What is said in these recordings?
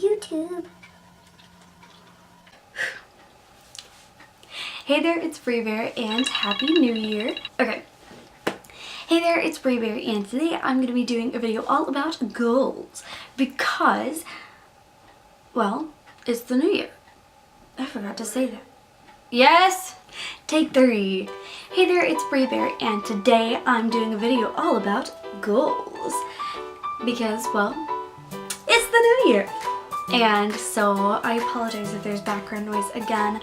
YouTube. Hey there, it's Brie Bear and Happy New Year. Okay. Hey there, it's Brie Bear and today I'm going to be doing a video all about goals because, well, it's the new year. I forgot to say that. Yes! Take 3. Hey there, it's Brie Bear and today I'm doing a video all about goals because, well, it's the new year. And so I apologize if there's background noise again.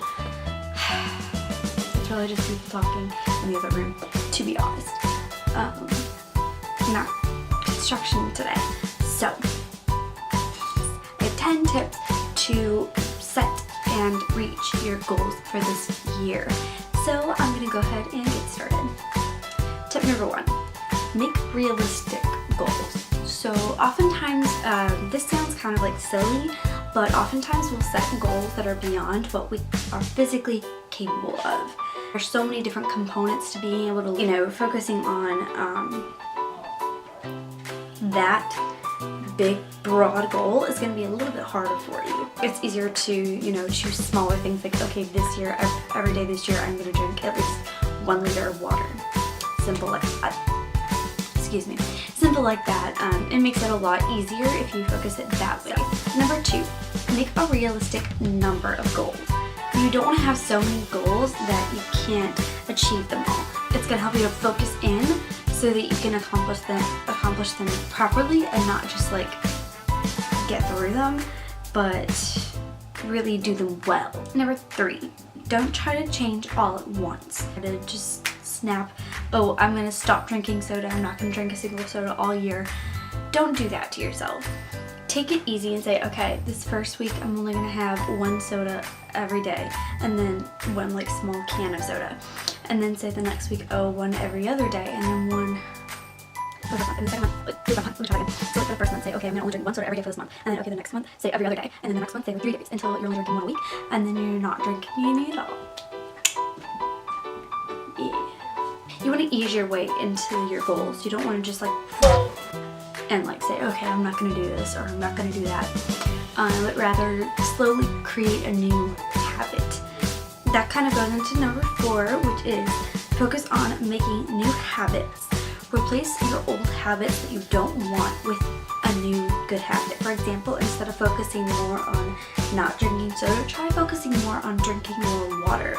It's really just people talking in the other room, to be honest. Not construction today. So, I have 10 tips to set and reach your goals for this year. So I'm going to go ahead and get started. Tip number 1, make realistic goals. So oftentimes, this sounds kind of like silly, but oftentimes we'll set goals that are beyond what we are physically capable of. There's so many different components to being able to, focusing on that big, broad goal is going to be a little bit harder for you. It's easier to, choose smaller things like, okay, this year, every day this year, I'm going to drink at least 1 liter of water. Simple like that. Excuse me. Simple like that. It makes it a lot easier if you focus it that way. Number 2, make a realistic number of goals. You don't want to have so many goals that you can't achieve them all. It's going to help you to focus in so that you can accomplish them properly and not just like get through them, but really do them well. Number 3, don't try to change all at once. To just snap, oh, I'm going to stop drinking soda, I'm not going to drink a single soda all year. Don't do that to yourself. Take it easy and say, okay, this first week I'm only going to have 1 soda every day, and then 1 like small can of soda. And then say the next week, oh, 1 every other day, and then 1 for the second month. Let me try again. So for the first month, say, okay, I'm going to only drink 1 soda every day for this month. And then, okay, the next month, say every other day. And then the next month, say every 3 days until you're only drinking 1 a week. And then you're not drinking any at all. Yeah. You want to ease your way into your goals. You don't want to just like, and like say, okay, I'm not going to do this or I'm not going to do that. But rather slowly create a new habit. That kind of goes into number 4, which is focus on making new habits. Replace your old habits that you don't want with a new good habit. For example, instead of focusing more on not drinking soda, try focusing more on drinking more water.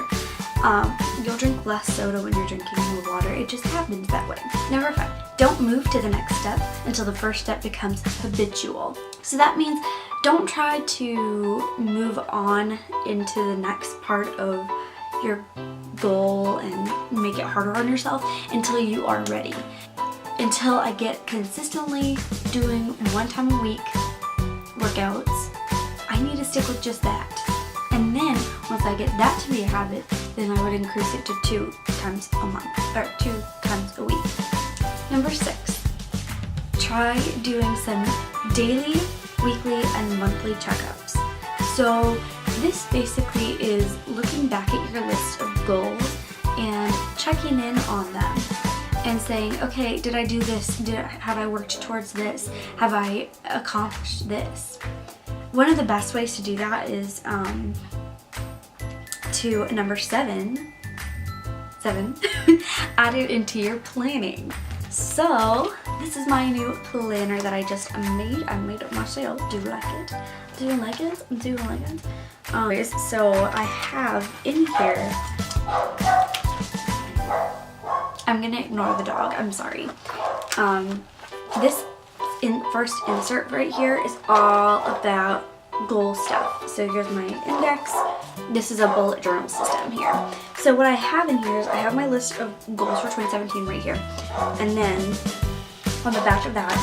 You'll drink less soda when you're drinking more water. It just happens that way. Number 5, don't move to the next step until the first step becomes habitual. So that means don't try to move on into the next part of your goal and make it harder on yourself until you are ready. Until I get consistently doing 1 time a week workouts, I need to stick with just that. And then once I get that to be a habit, then I would increase it to 2 times a month or 2 times a week. Number 6, try doing some daily, weekly, and monthly checkups. So this basically is looking back at your list of goals and checking in on them and saying, okay, did I do this? Have I worked towards this? Have I accomplished this? One of the best ways to do that is to number 7, add it into your planning. So this is my new planner that I just made. I made it myself. Do you like it? Do you like it? Do you like it? So I have in here, I'm gonna ignore the dog, I'm sorry. This first insert right here is all about goal stuff. So here's my index. This is a bullet journal system here. So what I have in here is I have my list of goals for 2017 right here. And then on the back of that,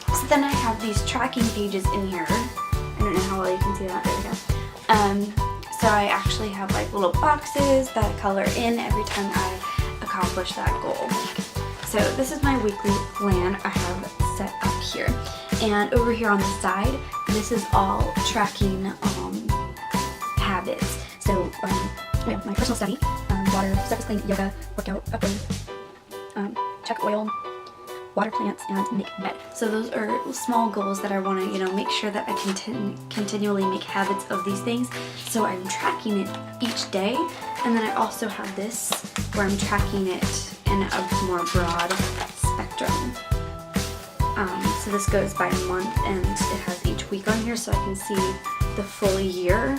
so then I have these tracking pages in here. I don't know how well you can see that. There we go. So I actually have like little boxes that I color in every time I accomplish that goal. So this is my weekly plan I have set up here. And over here on the side, this is all tracking habits. So my personal study, water, surface clean, yoga, workout, upload, check oil, water plants, and make bed. So those are small goals that I want to, you know, make sure that I continually make habits of these things. So I'm tracking it each day, and then I also have this where I'm tracking it in a more broad spectrum. So this goes by month, and it has each week on here, so I can see the full year.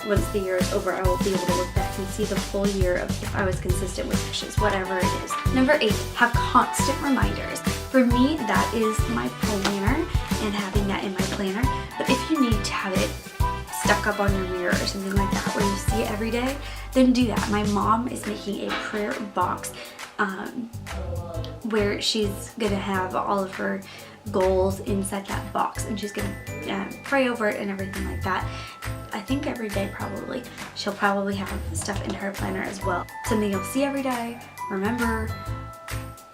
Once the year is over, I will be able to look back and see the full year of if I was consistent with dishes, whatever it is. Number 8, have constant reminders. For me, that is my planner and having that in my planner. But if you need to have it stuck up on your mirror or something like that where you see it every day, then do that. My mom is making a prayer box where she's gonna have all of her goals inside that box, and she's gonna pray over it and everything like that. I think every day probably. She'll probably have stuff in her planner as well. Something you'll see every day, remember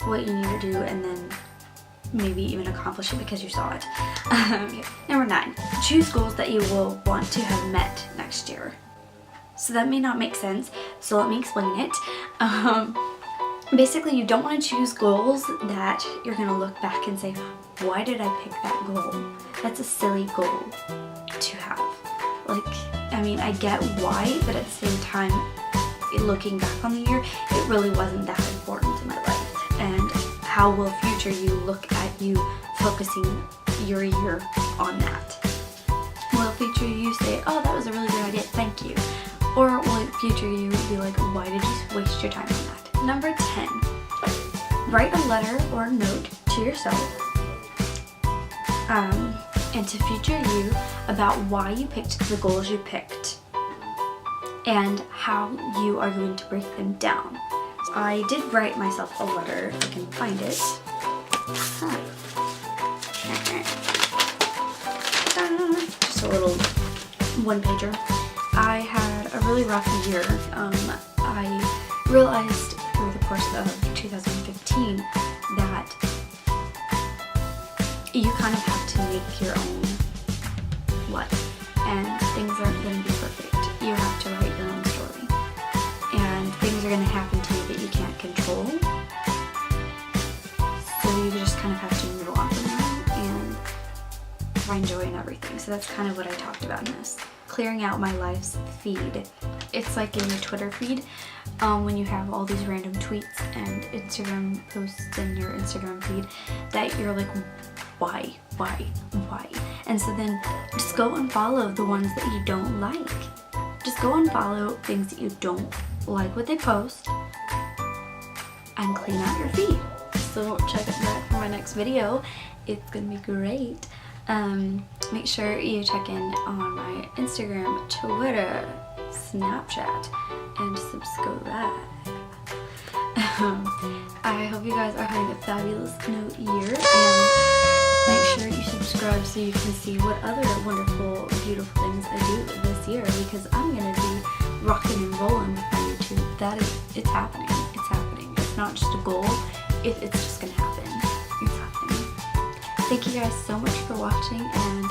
what you need to do, and then maybe even accomplish it because you saw it. Okay. Number 9, choose goals that you will want to have met next year. So that may not make sense, so let me explain it. Basically, you don't want to choose goals that you're going to look back and say, why did I pick that goal? That's a silly goal to have. Like, I mean, I get why, but at the same time, looking back on the year, it really wasn't that important to my life. And how will future you look at you focusing your year on that? Will future you say, oh, that was a really good idea, thank you? Or will future you be like, why did you waste your time on that? Number 10, write a letter or a note to yourself and to future you about why you picked the goals you picked and how you are going to break them down. I did write myself a letter, if I can find it. Just a little one-pager. I had a really rough year. I realized through the course of 2015 that you kind of have to make your own life, and things aren't going to be perfect. You have to write your own story, and things are going to happen to you that you can't control, so you just kind of have to move on from them and find joy in everything. So that's kind of what I talked about in this. Clearing out my life's feed. It's like in your Twitter feed, when you have all these random tweets and Instagram posts in your Instagram feed that you're like, why? And so then just go and follow the ones that you don't like. Just go and follow things that you don't like what they post and clean out your feed. So check it back for my next video. It's gonna be great. Make sure you check in on my Instagram, Twitter, Snapchat, and subscribe. I hope you guys are having a fabulous new year, and make sure you subscribe so you can see what other wonderful, beautiful things I do this year, because I'm going to be rocking and rolling with my YouTube. It's happening. It's happening. It's not just a goal. It's just going to happen. It's happening. Thank you guys so much for watching, and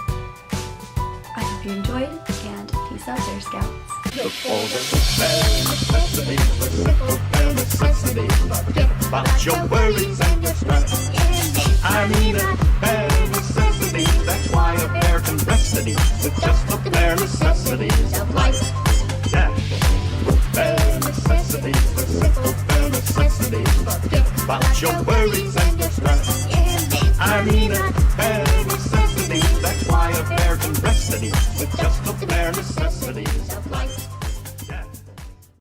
I hope you enjoyed, and peace out there, Scouts. Look for the bare necessities, the simple bare necessities. Forget about your worries and your stress. I need a bare necessities, that's why a bear can rest at ease with just the bare necessities of life. Yeah, bare necessities, the simple bare necessities. Forget about your worries and your stress.